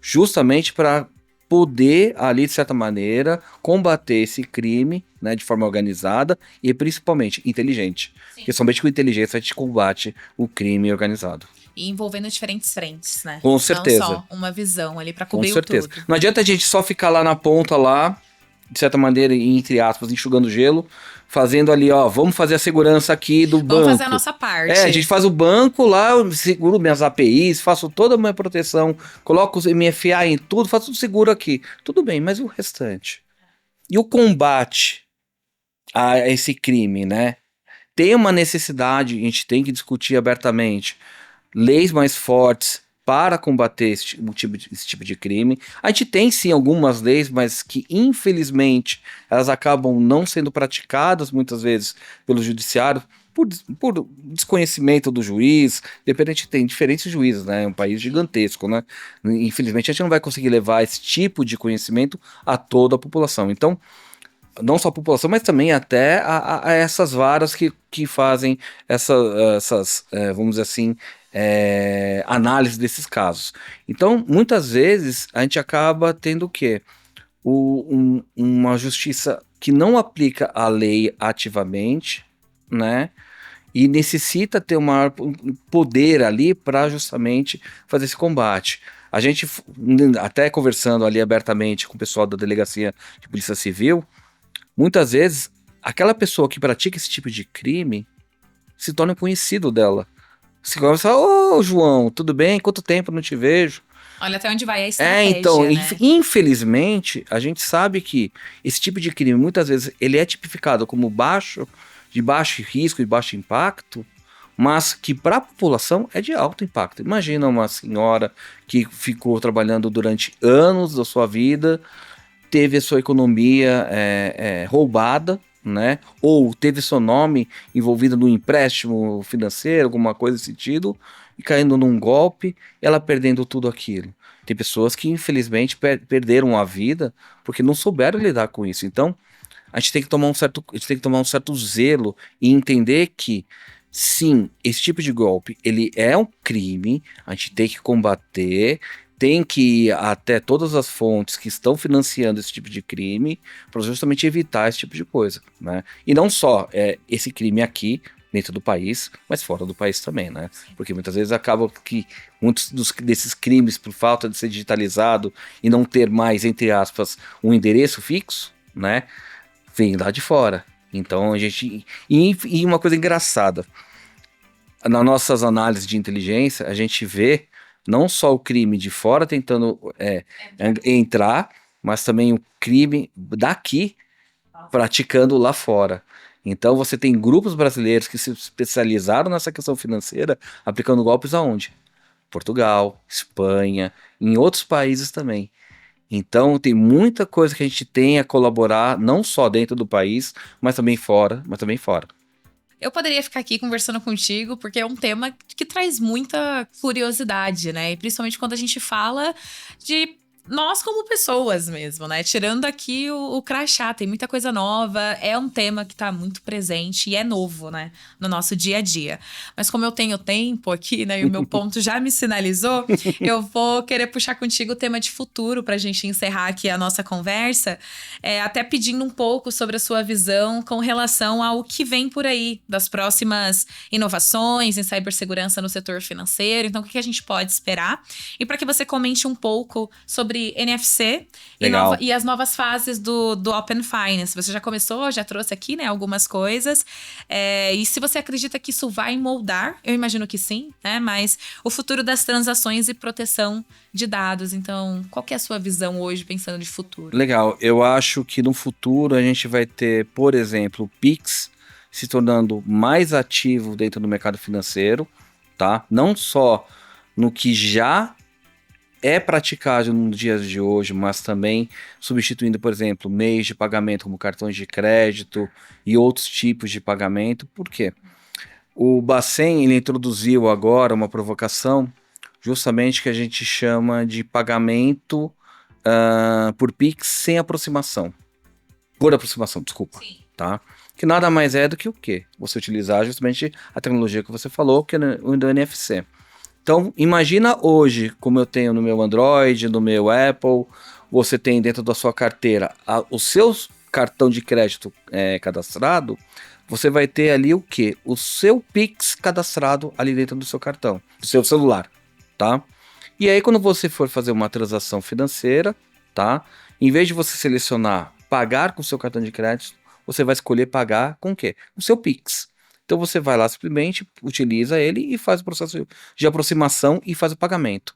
justamente para poder, ali, de certa maneira, combater esse crime, né, de forma organizada e principalmente inteligente. Sim. Porque somente com inteligência a gente combate o crime organizado. E envolvendo diferentes frentes, né? Com certeza. Não só uma visão ali para cobrir o tudo. Não adianta a gente só ficar lá na ponta, lá, de certa maneira, entre aspas, enxugando gelo, fazendo ali, ó, vamos fazer a segurança aqui do banco. Vamos fazer a nossa parte. A gente faz o banco lá, eu seguro minhas APIs, faço toda a minha proteção, coloco os MFA em tudo, faço tudo seguro aqui. Tudo bem, mas e o restante? E o combate a esse crime, né? Tem uma necessidade, a gente tem que discutir abertamente, leis mais fortes para combater esse tipo de crime. A gente tem sim algumas leis, mas que infelizmente elas acabam não sendo praticadas muitas vezes pelo judiciário por desconhecimento do juiz. Dependente, tem diferentes juízes, né? É um país gigantesco, né? Infelizmente a gente não vai conseguir levar esse tipo de conhecimento a toda a população. Então, não só a população, mas também até a essas varas que fazem essas vamos dizer assim, análise desses casos. Então, muitas vezes, a gente acaba tendo o quê? Uma justiça que não aplica a lei ativamente, né? e necessita ter um maior poder ali para justamente fazer esse combate. A gente, até conversando ali abertamente com o pessoal da Delegacia de Polícia Civil, muitas vezes aquela pessoa que pratica esse tipo de crime se torna conhecido dela. Você começa a falar, ô João, tudo bem? Quanto tempo não te vejo? Olha até onde vai a estratégia, então, né? Infelizmente, a gente sabe que esse tipo de crime, muitas vezes, ele é tipificado como de baixo risco e baixo impacto, mas que para a população é de alto impacto. Imagina uma senhora que ficou trabalhando durante anos da sua vida, teve a sua economia roubada, né? Ou teve seu nome envolvido no empréstimo financeiro, alguma coisa nesse sentido, e caindo num golpe, ela perdendo tudo aquilo. Tem pessoas que infelizmente perderam a vida porque não souberam lidar com isso. Então, a gente tem que tomar um certo zelo e entender que sim, esse tipo de golpe, ele é um crime, a gente tem que combater, tem que ir até todas as fontes que estão financiando esse tipo de crime para justamente evitar esse tipo de coisa, né? E não só esse crime aqui dentro do país, mas fora do país também, né? Porque muitas vezes acaba que muitos desses crimes, por falta de ser digitalizado e não ter mais, entre aspas, um endereço fixo, né? Vem lá de fora. Então a gente... E uma coisa engraçada, nas nossas análises de inteligência, a gente vê não só o crime de fora tentando entrar, mas também o crime daqui praticando lá fora. Então você tem grupos brasileiros que se especializaram nessa questão financeira, aplicando golpes aonde? Portugal, Espanha, em outros países também. Então tem muita coisa que a gente tem a colaborar, não só dentro do país, mas também fora, Eu poderia ficar aqui conversando contigo, porque é um tema que traz muita curiosidade, né? E principalmente quando a gente fala de nós como pessoas mesmo, né? Tirando aqui o crachá, tem muita coisa nova, é um tema que tá muito presente e é novo, né? No nosso dia a dia. Mas como eu tenho tempo aqui, né? E o meu ponto já me sinalizou, eu vou querer puxar contigo o tema de futuro pra gente encerrar aqui a nossa conversa, até pedindo um pouco sobre a sua visão com relação ao que vem por aí, das próximas inovações em cibersegurança no setor financeiro. Então, o que a gente pode esperar? E para que você comente um pouco sobre NFC e as novas fases do Open Finance. Você já começou, já trouxe aqui, né, algumas coisas. E se você acredita que isso vai moldar, eu imagino que sim, né? Mas o futuro das transações e proteção de dados. Então, qual que é a sua visão hoje, pensando de futuro? Legal. Eu acho que no futuro a gente vai ter, por exemplo, o Pix se tornando mais ativo dentro do mercado financeiro, tá? Não só no que já é praticado nos dias de hoje, mas também substituindo, por exemplo, meios de pagamento como cartões de crédito e outros tipos de pagamento. Por quê? O Bacen, ele introduziu agora uma provocação justamente que a gente chama de pagamento por Pix sem aproximação. Por aproximação, desculpa. Sim. Tá? Que nada mais é do que o quê? Você utilizar justamente a tecnologia que você falou, que é o do NFC. Então, imagina hoje, como eu tenho no meu Android, no meu Apple, você tem dentro da sua carteira o seu cartão de crédito cadastrado, você vai ter ali o quê? O seu Pix cadastrado ali dentro do seu cartão, do seu celular, tá? E aí, quando você for fazer uma transação financeira, tá? Em vez de você selecionar pagar com o seu cartão de crédito, você vai escolher pagar com o quê? O seu Pix. Então você vai lá, simplesmente utiliza ele e faz o processo de aproximação e faz o pagamento.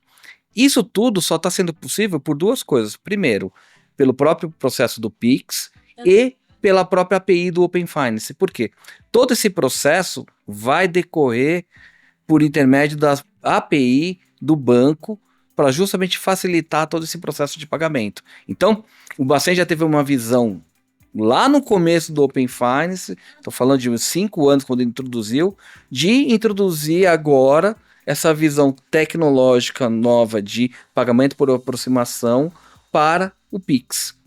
Isso tudo só está sendo possível por duas coisas. Primeiro, pelo próprio processo do Pix e pela própria API do Open Finance. Por quê? Todo esse processo vai decorrer por intermédio da API do banco para justamente facilitar todo esse processo de pagamento. Então, o Bacen já teve uma visão lá no começo do Open Finance, estou falando de uns 5 anos quando introduziu, de introduzir agora essa visão tecnológica nova de pagamento por aproximação para o Pix.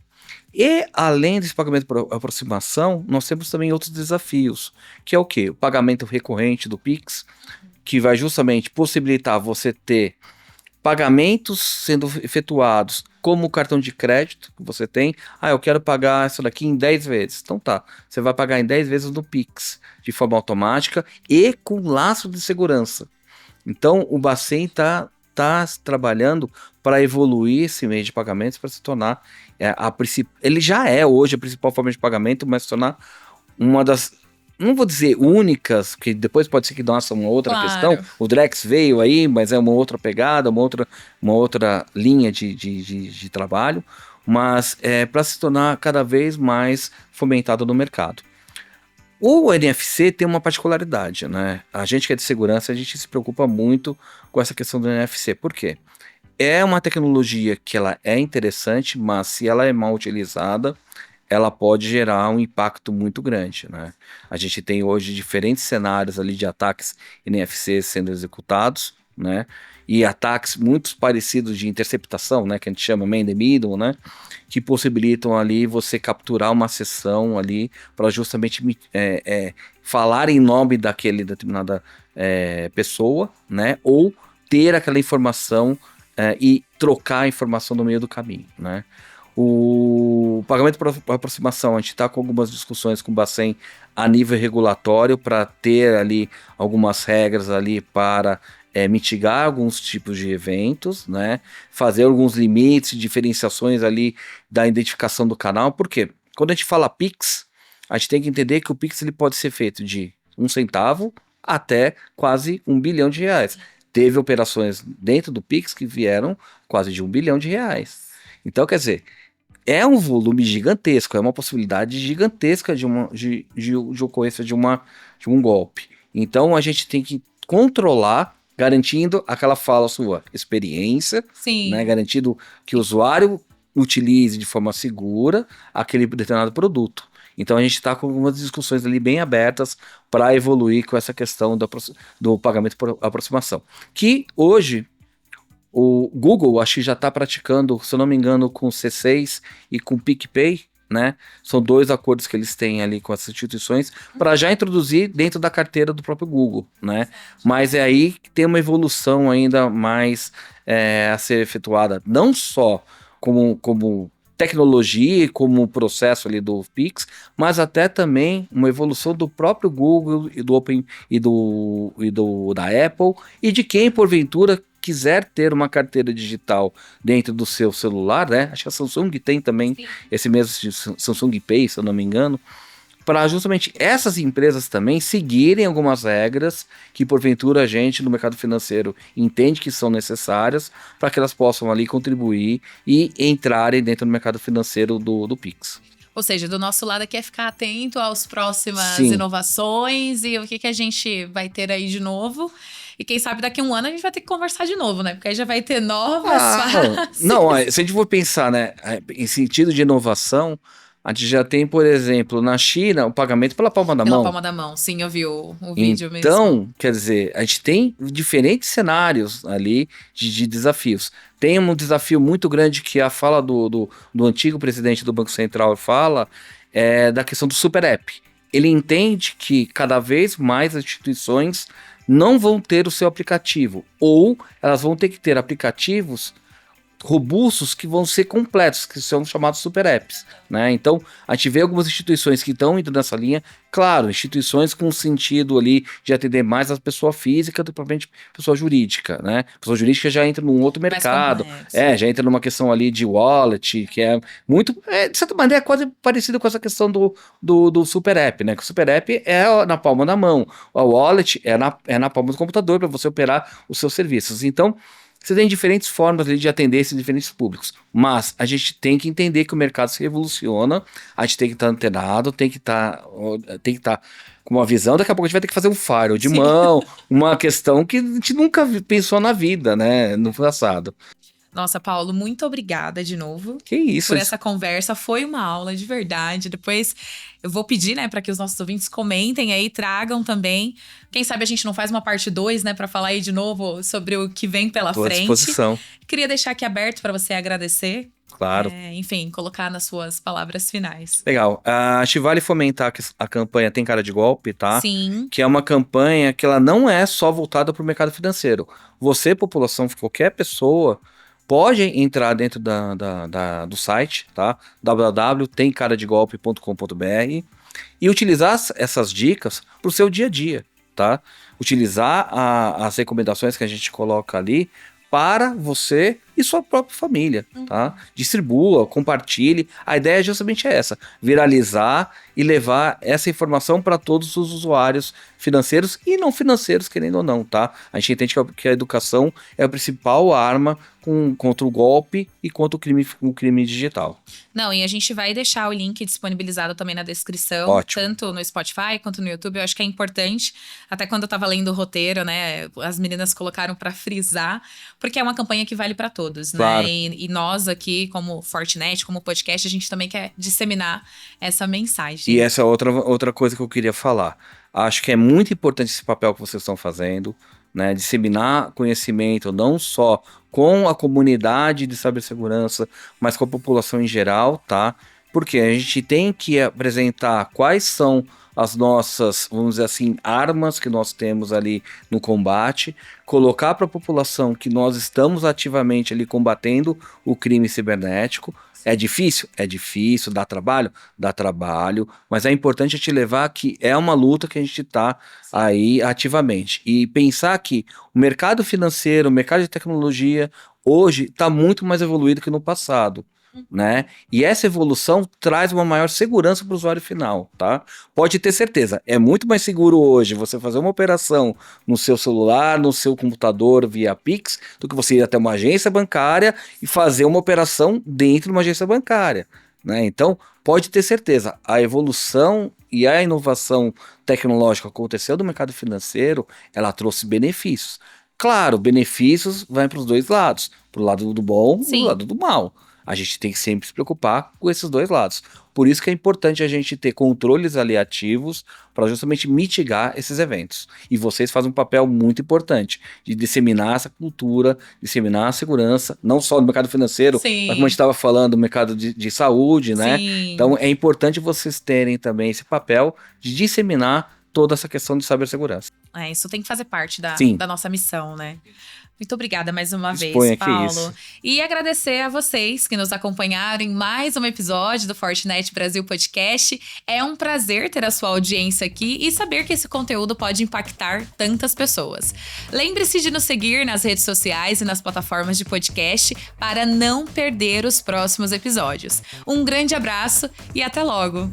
E além desse pagamento por aproximação, nós temos também outros desafios, que é o quê? O pagamento recorrente do Pix, que vai justamente possibilitar você ter pagamentos sendo efetuados como o cartão de crédito que você tem. Eu quero pagar isso daqui em 10 vezes. Então tá, você vai pagar em 10 vezes no Pix, de forma automática e com laço de segurança. Então o Bacen tá trabalhando para evoluir esse meio de pagamentos para se tornar ele já é hoje a principal forma de pagamento, mas se tornar uma das, não vou dizer únicas, que depois pode ser que nossa, uma outra questão. O Drex veio aí, mas é uma outra pegada, uma outra linha de trabalho, mas para se tornar cada vez mais fomentado no mercado. O NFC tem uma particularidade, né? A gente que é de segurança, a gente se preocupa muito com essa questão do NFC. Por quê? É uma tecnologia que ela é interessante, mas se ela é mal utilizada, ela pode gerar um impacto muito grande, né? A gente tem hoje diferentes cenários ali de ataques NFC sendo executados, né? E ataques muito parecidos de interceptação, né? Que a gente chama man in the middle, né? Que possibilitam ali você capturar uma sessão ali para justamente falar em nome daquele determinada pessoa, né? Ou ter aquela informação e trocar a informação no meio do caminho, né? O pagamento por aproximação, a gente está com algumas discussões com o Bacen a nível regulatório para ter ali algumas regras ali para mitigar alguns tipos de eventos, né? Fazer alguns limites, diferenciações ali da identificação do canal. Por quê? Quando a gente fala Pix, a gente tem que entender que o Pix ele pode ser feito de 1 centavo até quase R$1 bilhão. Teve operações dentro do Pix que vieram quase de R$1 bilhão. Então, quer dizer, é um volume gigantesco, é uma possibilidade gigantesca de ocorrência de um golpe. Então, a gente tem que controlar, garantindo aquela sua experiência, né, garantindo que o usuário utilize de forma segura aquele determinado produto. Então a gente está com algumas discussões ali bem abertas para evoluir com essa questão do pagamento por aproximação. Que hoje o Google acho que já está praticando, se eu não me engano, com o C6 e com o PicPay, né? São 2 acordos que eles têm ali com essas instituições para já introduzir dentro da carteira do próprio Google, né? Mas é aí que tem uma evolução ainda mais a ser efetuada, não só como tecnologia, como processo ali do Pix, mas até também uma evolução do próprio Google e do Open e da Apple e de quem porventura quiser ter uma carteira digital dentro do seu celular, né? Acho que a Samsung tem também esse mesmo Samsung Pay, se eu não me engano, para justamente essas empresas também seguirem algumas regras que porventura a gente no mercado financeiro entende que são necessárias para que elas possam ali contribuir e entrarem dentro do mercado financeiro do Pix. Ou seja, do nosso lado aqui é ficar atento às próximas inovações e o que a gente vai ter aí de novo. E quem sabe daqui a um ano a gente vai ter que conversar de novo, né? Porque aí já vai ter novas fases. Não, se a gente for pensar, né, em sentido de inovação, a gente já tem, por exemplo, na China, o pagamento pela palma da mão. Pela palma da mão, sim, eu vi o vídeo mesmo. Então, quer dizer, a gente tem diferentes cenários ali de desafios. Tem um desafio muito grande que a fala do antigo presidente do Banco Central fala, da questão do Super App. Ele entende que cada vez mais as instituições não vão ter o seu aplicativo, ou elas vão ter que ter aplicativos robustos que vão ser completos, que são chamados super apps, né? Então, a gente vê algumas instituições que estão indo nessa linha, claro, instituições com sentido ali de atender mais a pessoa física do que propriamente pessoa jurídica, né? Pessoa jurídica já entra num outro mercado, já entra numa questão ali de wallet, que é muito, de certa maneira, quase parecido com essa questão do super app, né? Que o super app é na palma da mão, a wallet é na palma do computador para você operar os seus serviços. Então, você tem diferentes formas ali de atender esses diferentes públicos, mas a gente tem que entender que o mercado se revoluciona, a gente tem que estar antenado, tem que estar com uma visão. Daqui a pouco a gente vai ter que fazer um firewall de mão, uma questão que a gente nunca pensou na vida, né, no passado. Nossa, Paulo, muito obrigada de novo. Que isso. Por essa conversa. Foi uma aula de verdade. Depois eu vou pedir, né, para que os nossos ouvintes comentem aí, tragam também. Quem sabe a gente não faz uma parte 2, né, para falá aí de novo sobre o que vem pela frente. À disposição. Queria deixar aqui aberto para você agradecer Claro. Enfim, colocar nas suas palavras finais. Legal. Acho que vale fomentar a campanha Tem Cara de Golpe, tá? Sim. Que é uma campanha que ela não é só voltada para o mercado financeiro. Você, população, qualquer pessoa, pode entrar dentro do site, tá? www.temcaradegolpe.com.br e utilizar essas dicas para o seu dia a dia, tá? Utilizar as recomendações que a gente coloca ali para você e sua própria família, tá? Distribua, compartilhe. A ideia é justamente essa, viralizar e levar essa informação para todos os usuários financeiros e não financeiros, querendo ou não, tá? A gente entende que a educação é a principal arma contra o golpe e contra o crime digital. Não, e a gente vai deixar o link disponibilizado também na descrição, Ótimo. Tanto no Spotify quanto no YouTube. Eu acho que é importante, até quando eu tava lendo o roteiro, né, as meninas colocaram para frisar, porque é uma campanha que vale para todos, claro. Né? E nós aqui, como Fortinet, como podcast, a gente também quer disseminar essa mensagem. E essa é outra coisa que eu queria falar. Acho que é muito importante esse papel que vocês estão fazendo, né? Disseminar conhecimento não só com a comunidade de cibersegurança, mas com a população em geral, tá? Porque a gente tem que apresentar quais são as nossas, vamos dizer assim, armas que nós temos ali no combate, colocar para a população que nós estamos ativamente ali combatendo o crime cibernético. É difícil? É difícil, dá trabalho? Dá trabalho, mas é importante te levar que é uma luta que a gente está aí ativamente. E pensar que o mercado financeiro, o mercado de tecnologia, hoje está muito mais evoluído que no passado. Né? E essa evolução traz uma maior segurança para o usuário final, tá? Pode ter certeza, é muito mais seguro hoje você fazer uma operação no seu celular, no seu computador via Pix, do que você ir até uma agência bancária e fazer uma operação dentro de uma agência bancária, né? Então, pode ter certeza, a evolução e a inovação tecnológica que aconteceu no mercado financeiro, ela trouxe benefícios. Claro, benefícios vão para os dois lados, para o lado do bom e para o lado do mal. A gente tem que sempre se preocupar com esses dois lados. Por isso que é importante a gente ter controles ali ativos para justamente mitigar esses eventos. E vocês fazem um papel muito importante de disseminar essa cultura, disseminar a segurança, não só no mercado financeiro, mas como a gente estava falando, no mercado de saúde, né? Sim. Então é importante vocês terem também esse papel de disseminar toda essa questão de cibersegurança. Isso tem que fazer parte da nossa missão, né? Muito obrigada mais uma vez, Paulo. E agradecer a vocês que nos acompanharam em mais um episódio do Fortinet Brasil Podcast. É um prazer ter a sua audiência aqui e saber que esse conteúdo pode impactar tantas pessoas. Lembre-se de nos seguir nas redes sociais e nas plataformas de podcast para não perder os próximos episódios. Um grande abraço e até logo!